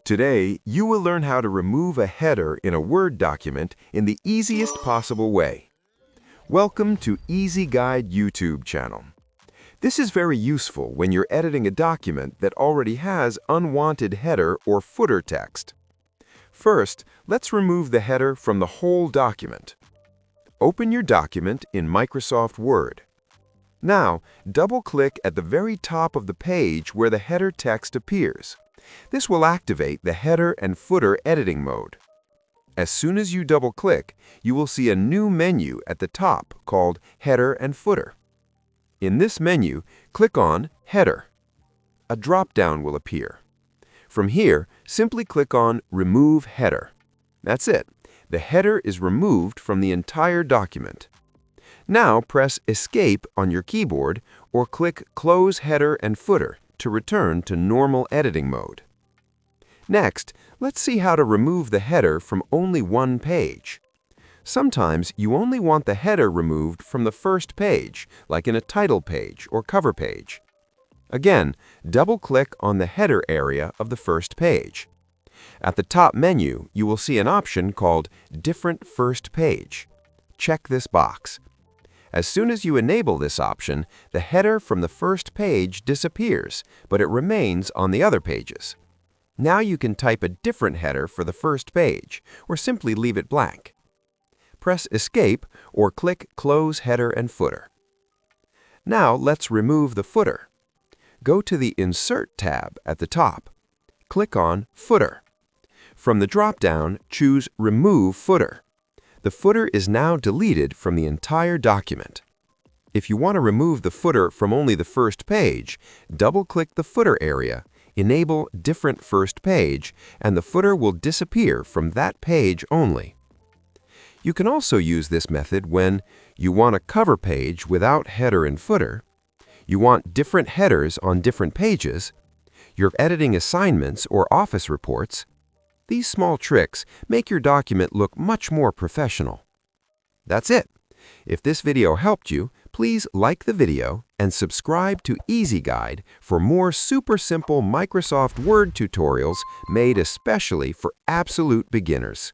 Today, you will learn how to remove a header in a Word document in the easiest possible way. Welcome to Easy Guide YouTube channel. This is very useful when you're editing a document that already has unwanted header or footer text. First, let's remove the header from the whole document. Open your document in Microsoft Word. Now, double-click at the very top of the page where the header text appears. This will activate the header and footer editing mode. As soon as you double-click, you will see a new menu at the top called Header and Footer. In this menu, click on Header. A drop-down will appear. From here, simply click on Remove Header. That's it. The header is removed from the entire document. Now press Escape on your keyboard or click Close Header and Footer to return to normal editing mode. Next, let's see how to remove the header from only one page. Sometimes you only want the header removed from the first page, like in a title page or cover page. Again, double-click on the header area of the first page. At the top menu, you will see an option called Different First Page. Check this box. As soon as you enable this option, the header from the first page disappears, but it remains on the other pages. Now you can type a different header for the first page, or simply leave it blank. Press Escape or click Close Header and Footer. Now let's remove the footer. Go to the Insert tab at the top. Click on Footer. From the drop-down, choose Remove Footer. The footer is now deleted from the entire document. If you want to remove the footer from only the first page, double-click the footer area, enable Different First Page, and the footer will disappear from that page only. You can also use this method when you want a cover page without header and footer, you want different headers on different pages, you're editing assignments or office reports. These small tricks make your document look much more professional. That's it. If this video helped you, please like the video and subscribe to Easy Guide for more super simple Microsoft Word tutorials made especially for absolute beginners.